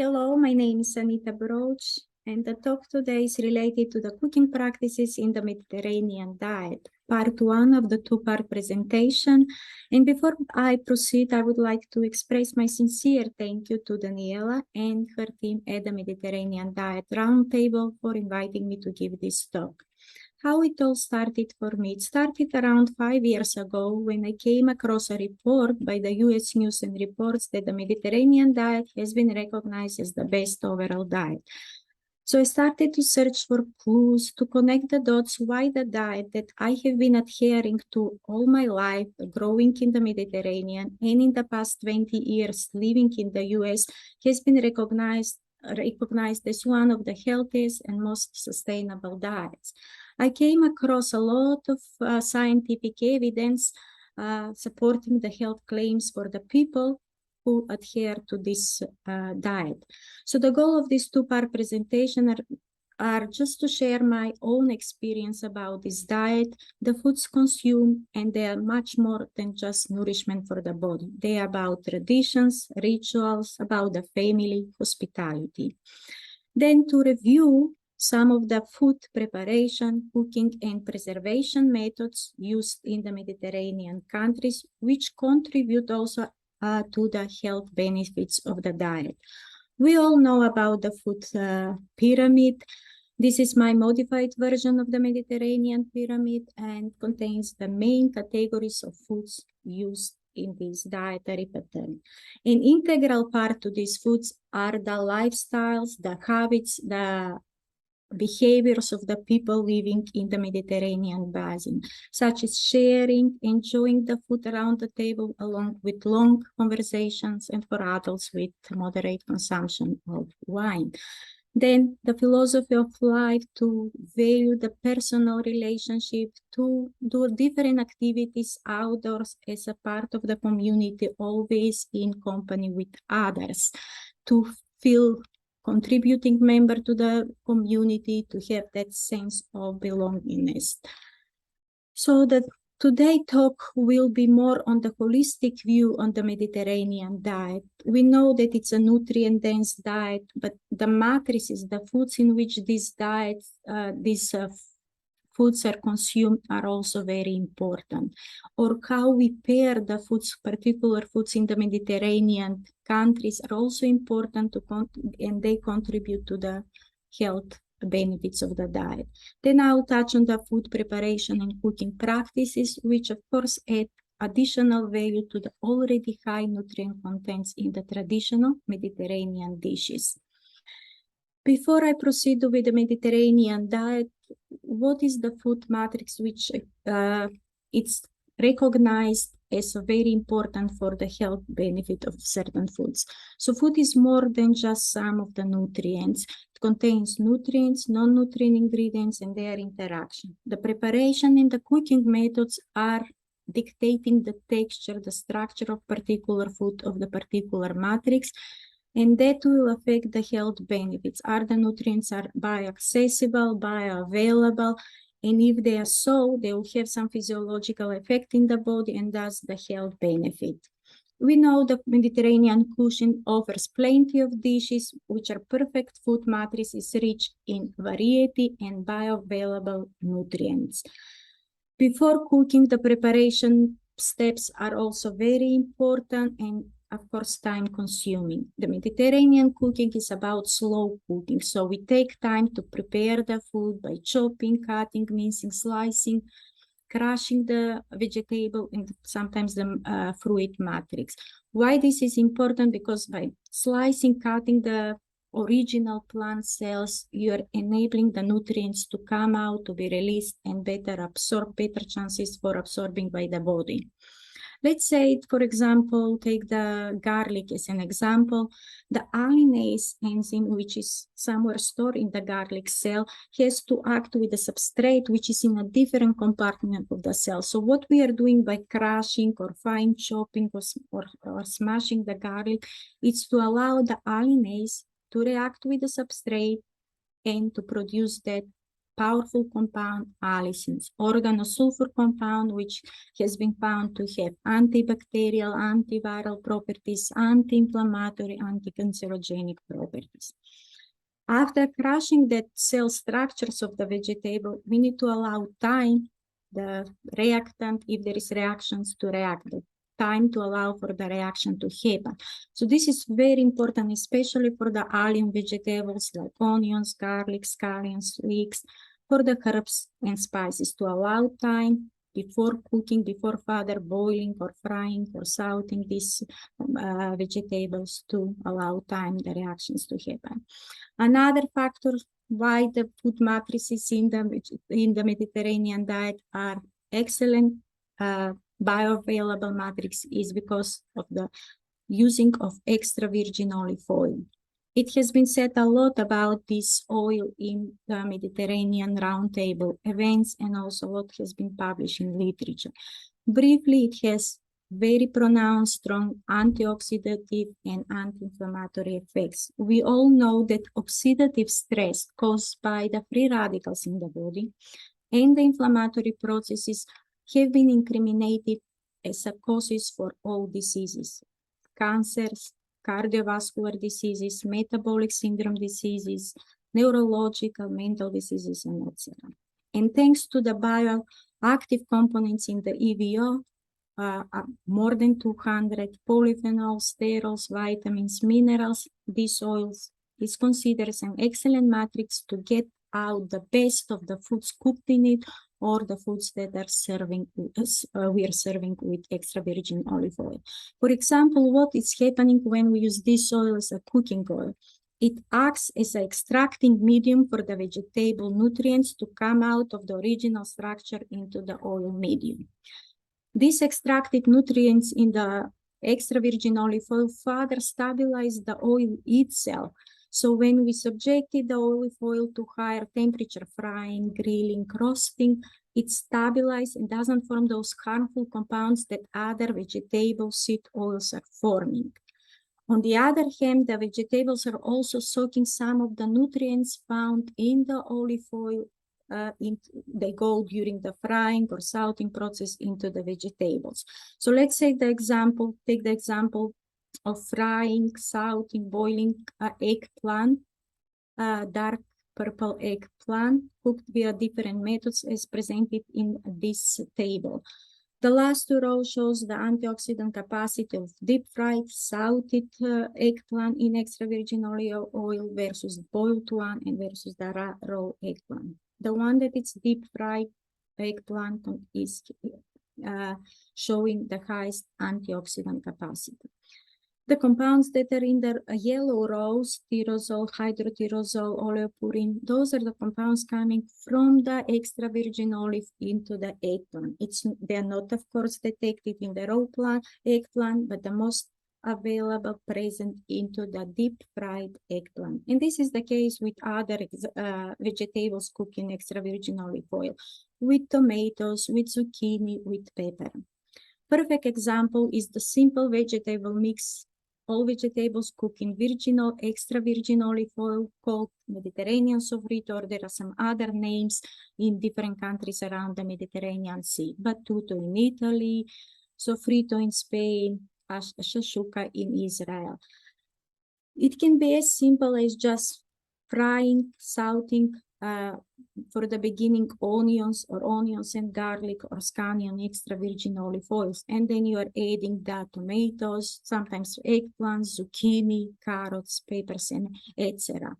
Hello, my name is Anita Broach, and the talk today is related to the cooking practices in the Mediterranean diet, part one of the two-part presentation. And before I proceed, I would like to express my sincere thank you to Daniela and her team at the Mediterranean Diet Roundtable for inviting me to give this talk. How it all started for me. It started around 5 years ago when I came across a report by the US News and Reports that the Mediterranean diet has been recognized as the best overall diet. So I started to search for clues to connect the dots why the diet that I have been adhering to all my life, growing in the Mediterranean, and in the past 20 years living in the US, has been recognized as one of the healthiest and most sustainable diets. I came across a lot of scientific evidence supporting the health claims for the people who adhere to this diet. So the goal of this two-part presentation are just to share my own experience about this diet, the foods consumed, and they are much more than just nourishment for the body. They are about traditions, rituals, about the family, hospitality. Then to review some of the food preparation, cooking, and preservation methods used in the Mediterranean countries, which contribute also to the health benefits of the diet. We all know about the food pyramid. This is my modified version of the Mediterranean pyramid and contains the main categories of foods used in this dietary pattern. An integral part to these foods are the lifestyles, the habits, the behaviors of the people living in the Mediterranean basin, such as sharing, enjoying the food around the table along with long conversations, and for adults with moderate consumption of wine. Then the philosophy of life, to value the personal relationship, to do different activities outdoors as a part of the community, always in company with others, to feel contributing member to the community, to have that sense of belongingness. So that today's talk will be more on the holistic view on the Mediterranean diet. We know that it's a nutrient-dense diet, but the matrices, the foods in which these foods are consumed are also very important. Or how we pair the foods, particular foods in the Mediterranean countries are also important and they contribute to the health benefits of the diet. Then I'll touch on the food preparation and cooking practices, which of course add additional value to the already high nutrient contents in the traditional Mediterranean dishes. Before I proceed with the Mediterranean diet, what is the food matrix which it's recognized as very important for the health benefit of certain foods? So food is more than just some of the nutrients. It contains nutrients, non-nutrient ingredients, and their interaction. The preparation and the cooking methods are dictating the texture, the structure of particular food of the particular matrix, and that will affect the health benefits. Are the nutrients bioaccessible, bioavailable, and if they are so, they will have some physiological effect in the body and thus the health benefit. We know the Mediterranean cuisine offers plenty of dishes which are perfect food matrices rich in variety and bioavailable nutrients. Before cooking, the preparation steps are also very important and of course, time consuming. The Mediterranean cooking is about slow cooking. So we take time to prepare the food by chopping, cutting, mincing, slicing, crushing the vegetable and sometimes the fruit matrix. Why this is important? Because by slicing, cutting the original plant cells, you're enabling the nutrients to come out, to be released and better chances for absorbing by the body. Let's say, for example, take the garlic as an example. The alliinase enzyme, which is somewhere stored in the garlic cell, has to act with the substrate, which is in a different compartment of the cell. So what we are doing by crushing or fine chopping or smashing the garlic is to allow the alliinase to react with the substrate and to produce that powerful compound, allicins, organosulfur compound, which has been found to have antibacterial, antiviral properties, anti-inflammatory, anti-cancerogenic properties. After crushing the cell structures of the vegetable, we need to allow time, the reactant, if there is reactions, to react, the time to allow for the reaction to happen. So this is very important, especially for the allium vegetables like onions, garlic, scallions, leeks, for the herbs and spices, to allow time before cooking, before further boiling or frying or sauteing these vegetables, to allow time the reactions to happen. Another factor why the food matrices in the Mediterranean diet are excellent bioavailable matrix is because of the using of extra virgin olive oil. It has been said a lot about this oil in the Mediterranean roundtable events, and also a lot has been published in literature. Briefly, it has very pronounced, strong antioxidative and anti-inflammatory effects. We all know that oxidative stress caused by the free radicals in the body and the inflammatory processes have been incriminated as a causes for all diseases, cancers, cardiovascular diseases, metabolic syndrome diseases, neurological, mental diseases, and etc. And thanks to the bioactive components in the EVOO, more than 200 polyphenols, sterols, vitamins, minerals, these oils is considered an excellent matrix to get out the best of the foods cooked in it, or the foods that are serving we are serving with extra virgin olive oil. For example, what is happening when we use this oil as a cooking oil? It acts as an extracting medium for the vegetable nutrients to come out of the original structure into the oil medium. These extracted nutrients in the extra virgin olive oil further stabilize the oil itself. So when we subjected the olive oil to higher temperature, frying, grilling, roasting, it stabilizes and doesn't form those harmful compounds that other vegetable seed oils are forming. On the other hand, the vegetables are also soaking some of the nutrients found in the olive oil. They go during the frying or salting process into the vegetables. So let's take the example of frying, salting, boiling eggplant, dark purple eggplant, cooked via different methods as presented in this table. The last two rows shows the antioxidant capacity of deep-fried, salted eggplant in extra virgin olive oil versus boiled one and versus the raw eggplant. The one that is deep-fried eggplant is showing the highest antioxidant capacity. The compounds that are in the yellow rows, tyrosol, hydrotyrosol, oleopurin, those are the compounds coming from the extra virgin olive into the eggplant. They are not, of course, detected in the raw eggplant, but the most available present into the deep fried eggplant. And this is the case with other vegetables cooked in extra virgin olive oil, with tomatoes, with zucchini, with pepper. Perfect example is the simple vegetable mix. All vegetables cooked in extra virgin olive oil called Mediterranean sofrito, or there are some other names in different countries around the Mediterranean Sea. Battuto in Italy, sofrito in Spain, shashuka in Israel. It can be as simple as just frying, salting, for the beginning onions and garlic or scallion extra virgin olive oils, and then you are adding the tomatoes, sometimes eggplants, zucchini, carrots, peppers, and etc.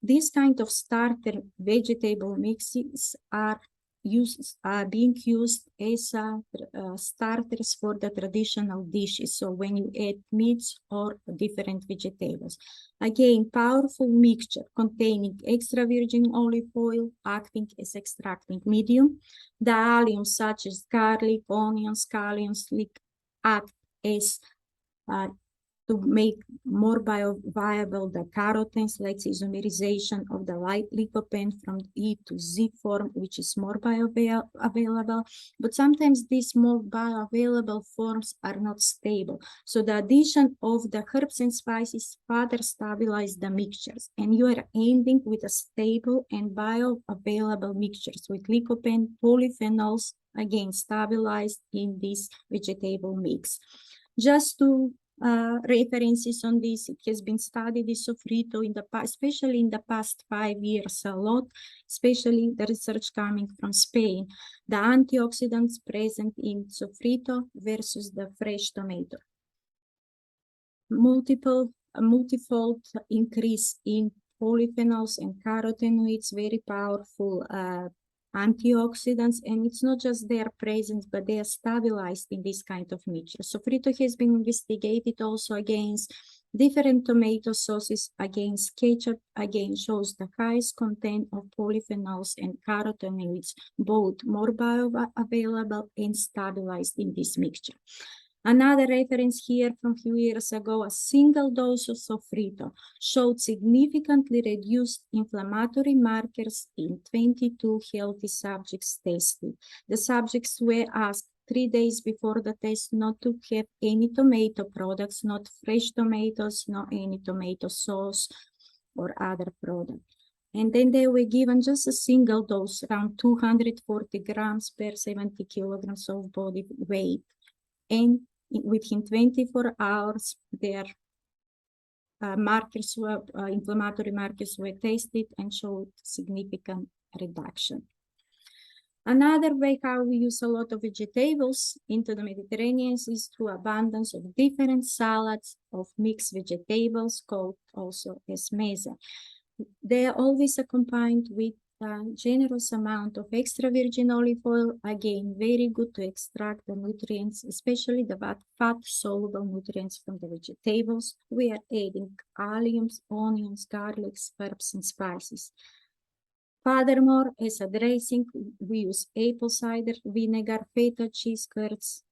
These kind of starter vegetable mixes are being used as starters for the traditional dishes. So when you add meats or different vegetables. Again, powerful mixture containing extra virgin olive oil acting as extracting medium. The alliums such as garlic, onions, scallions, act as to make more bioviable the carotenes, like isomerization of the light lycopene from E to Z form, which is more bioavailable. But sometimes these more bioavailable forms are not stable. So the addition of the herbs and spices further stabilize the mixtures. And you are ending with a stable and bioavailable mixtures with lycopene, polyphenols, again stabilized in this vegetable mix. Just to references on this, it has been studied in sofrito in the past, especially in the past 5 years a lot, especially the research coming from Spain. The antioxidants present in sofrito versus the fresh tomato. Multifold increase in polyphenols and carotenoids, very powerful antioxidants, and it's not just their presence, but they are stabilized in this kind of mixture. Sofrito has been investigated also against different tomato sauces, against ketchup, again shows the highest content of polyphenols and carotenoids, both more bioavailable and stabilized in this mixture. Another reference here from a few years ago, a single dose of sofrito showed significantly reduced inflammatory markers in 22 healthy subjects tested. The subjects were asked 3 days before the test not to have any tomato products, not fresh tomatoes, not any tomato sauce or other product. And then they were given just a single dose, around 240 grams per 70 kilograms of body weight. And within 24 hours, their inflammatory markers were tested and showed significant reduction. Another way how we use a lot of vegetables into the Mediterranean is through abundance of different salads of mixed vegetables, called also as meza. They are always accompanied with a generous amount of extra virgin olive oil, again, very good to extract the nutrients, especially the fat-soluble nutrients from the vegetables. We are adding alliums, onions, garlics, herbs, and spices. Furthermore, as a dressing, we use apple cider vinegar, feta cheese curds,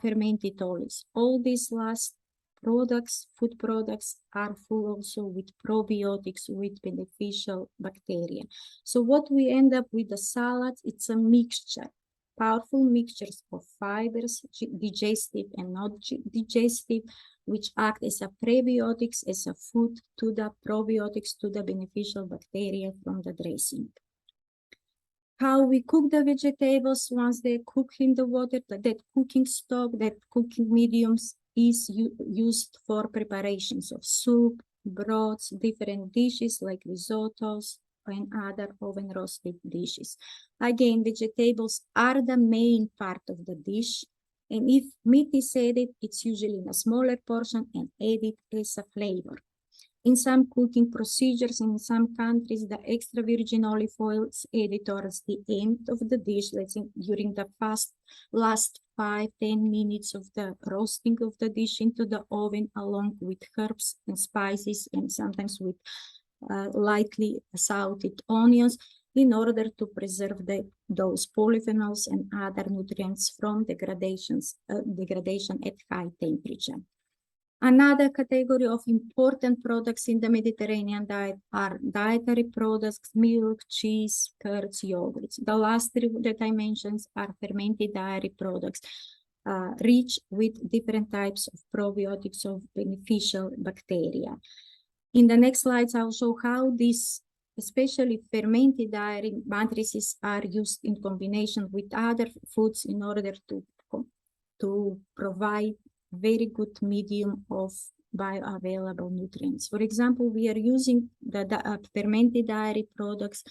fermented olives. All these last products, food products, are full also with probiotics, with beneficial bacteria. So what we end up with the salad, it's a mixture, powerful mixtures of fibers, digestive and not digestive, which act as a prebiotics, as a food to the probiotics, to the beneficial bacteria from the dressing. How we cook the vegetables once they cook in the water, that cooking stock, that cooking mediums is used for preparations of soup, broths, different dishes like risottos and other oven roasted dishes. Again, vegetables are the main part of the dish. And if meat is added, it's usually in a smaller portion and added as a flavor. In some cooking procedures in some countries, the extra virgin olive oil is added towards the end of the dish, let's say during the last 5-10 minutes of the roasting of the dish into the oven, along with herbs and spices, and sometimes with lightly salted onions, in order to preserve those polyphenols and other nutrients from degradation at high temperature. Another category of important products in the Mediterranean diet are dietary products, milk, cheese, curds, yogurts. The last three that I mentioned are fermented dairy products, rich with different types of probiotics of beneficial bacteria. In the next slides, I'll show how these, especially fermented dairy matrices, are used in combination with other foods in order to provide very good medium of bioavailable nutrients. For example, we are using the fermented dairy products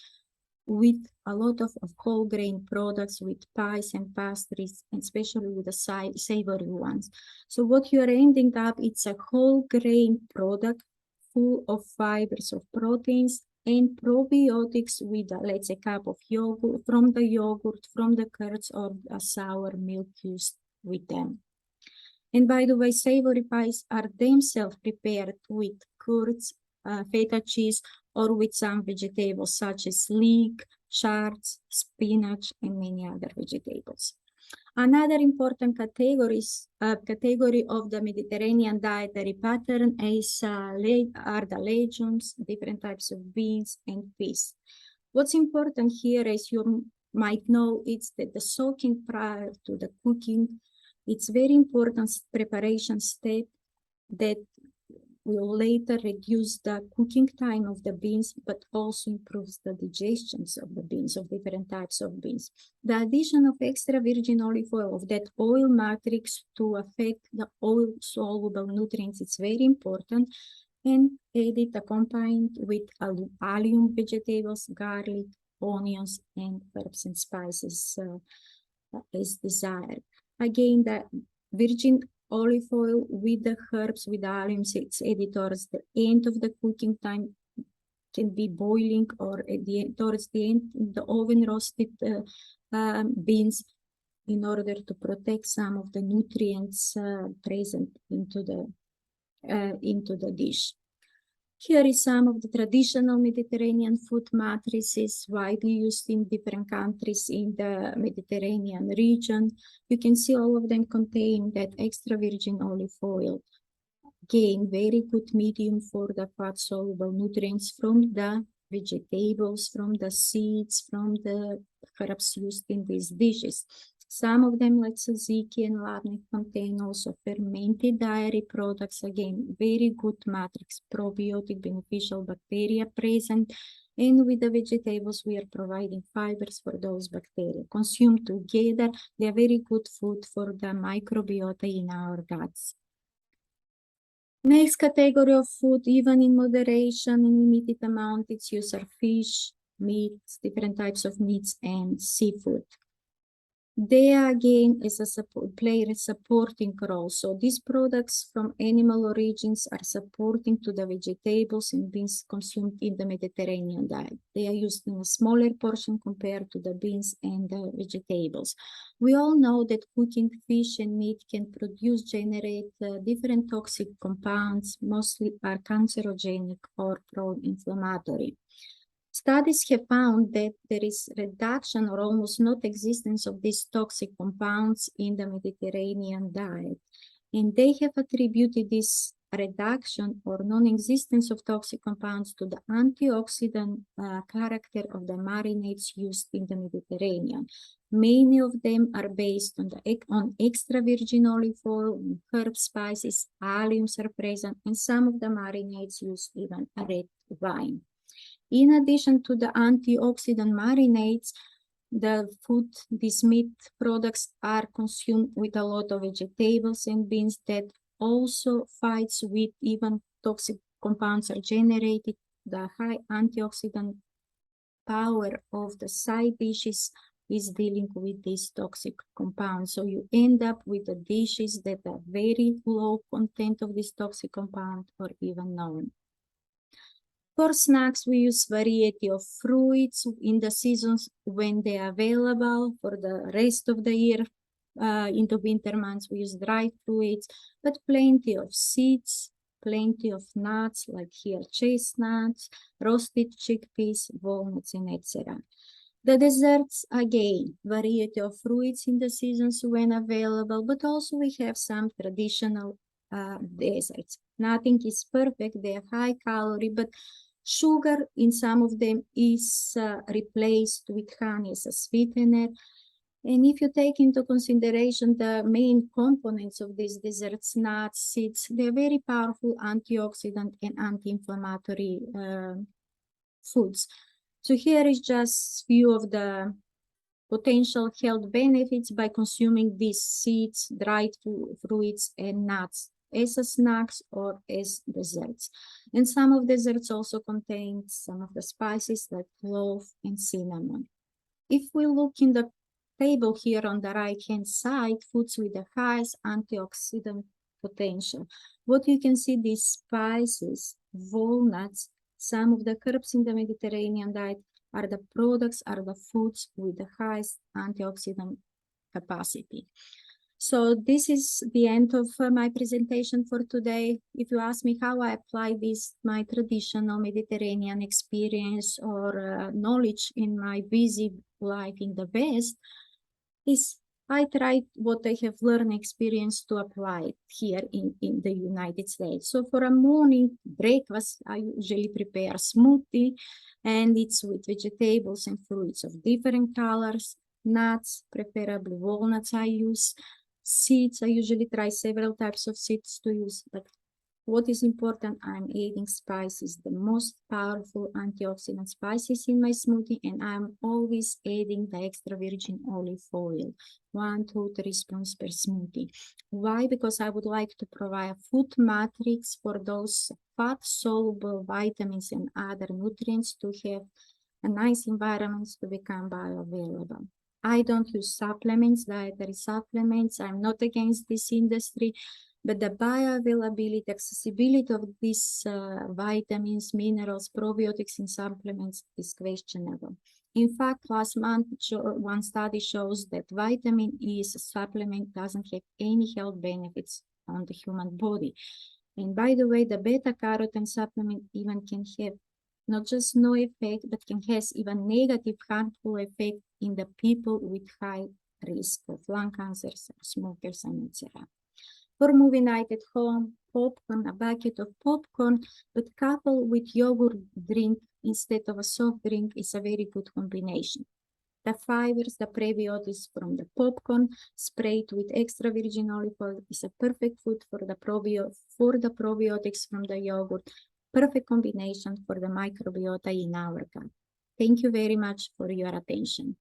with a lot of whole grain products, with pies and pastries, and especially with the savory ones. So what you are ending up, it's a whole grain product full of fibers, of proteins, and probiotics with, let's say, a cup of yogurt, from the curds, or a sour milk used with them. And by the way, savory pies are themselves prepared with curds, feta cheese, or with some vegetables such as leek, chards, spinach, and many other vegetables. Another important category of the Mediterranean dietary pattern are the legumes, different types of beans, and fish. What's important here, as you might know, it's that the soaking prior to the cooking, it's very important preparation step that will later reduce the cooking time of the beans, but also improves the digestions of the beans, of different types of beans. The addition of extra virgin olive oil, of that oil matrix to affect the oil-soluble nutrients, it's very important. And add it accompanied with allium vegetables, garlic, onions, and herbs and spices as desired. Again, the virgin olive oil with the herbs, with the allium, it's added towards the end of the cooking time, can be boiling or towards the end, the oven roasted beans, in order to protect some of the nutrients present into the dish. Here is some of the traditional Mediterranean food matrices widely used in different countries in the Mediterranean region. You can see all of them contain that extra virgin olive oil. Again, very good medium for the fat-soluble nutrients from the vegetables, from the seeds, from the herbs used in these dishes. Some of them, like tzatziki and labneh, contain also fermented dairy products. Again, very good matrix, probiotic, beneficial bacteria present. And with the vegetables, we are providing fibers for those bacteria. Consumed together, they are very good food for the microbiota in our guts. Next category of food, even in moderation, in limited amount, its use are fish, meats, different types of meats, and seafood. They again play a supporting role. So these products from animal origins are supporting to the vegetables and beans consumed in the Mediterranean diet. They are used in a smaller portion compared to the beans and the vegetables. We all know that cooking fish and meat can generate different toxic compounds, mostly are cancerogenic or pro-inflammatory. Studies have found that there is reduction or almost not existence of these toxic compounds in the Mediterranean diet. And they have attributed this reduction or non-existence of toxic compounds to the antioxidant character of the marinades used in the Mediterranean. Many of them are based on extra virgin olive oil, herb spices, alliums are present, and some of the marinades use even red wine. In addition to the antioxidant marinades, these meat products are consumed with a lot of vegetables and beans that also fights with even toxic compounds are generated. The high antioxidant power of the side dishes is dealing with these toxic compounds. So you end up with the dishes that are very low content of this toxic compound or even none. For snacks, we use variety of fruits in the seasons when they are available. For the rest of the year, in the winter months, we use dried fruits, but plenty of seeds, plenty of nuts, like here chestnuts, roasted chickpeas, walnuts, and etc. The desserts, again, variety of fruits in the seasons when available, but also we have some traditional desserts. Nothing is perfect, they are high calorie, but sugar in some of them is replaced with honey as a sweetener. And if you take into consideration the main components of these desserts, nuts, seeds, they're very powerful antioxidant and anti-inflammatory foods. So here is just few of the potential health benefits by consuming these seeds, dried fruits, and nuts as snacks or as desserts. And some of desserts also contain some of the spices like clove and cinnamon. If we look in the table here on the right-hand side, foods with the highest antioxidant potential. What you can see, these spices, walnuts, some of the herbs in the Mediterranean diet are the foods with the highest antioxidant capacity. So this is the end of my presentation for today. If you ask me how I apply this, my traditional Mediterranean experience or knowledge in my busy life in the West, is I tried what I have learned experience to apply it here in the United States. So for a morning breakfast, I usually prepare a smoothie, and it's with vegetables and fruits of different colors, nuts, preferably walnuts I use, seeds. I usually try several types of seeds to use, but what is important, I'm adding spices, the most powerful antioxidant spices in my smoothie, and I'm always adding the extra virgin olive oil, 1, 2, 3 spoons per smoothie. Why? Because I would like to provide a food matrix for those fat-soluble vitamins and other nutrients to have a nice environment to become bioavailable. I don't use supplements, dietary supplements. I'm not against this industry, but the bioavailability, accessibility of these vitamins, minerals, probiotics in supplements is questionable. In fact, last month, one study shows that vitamin E supplement doesn't have any health benefits on the human body. And by the way, the beta-carotene supplement even can have not just no effect, but can have even negative, harmful effect in the people with high risk of lung cancers, smokers, and etc. For movie night at home, popcorn, a bucket of popcorn, but coupled with yogurt drink instead of a soft drink is a very good combination. The fibers, the prebiotics from the popcorn, sprayed with extra virgin olive oil, is a perfect food for the probiotics from the yogurt. Perfect combination for the microbiota in our gut. Thank you very much for your attention.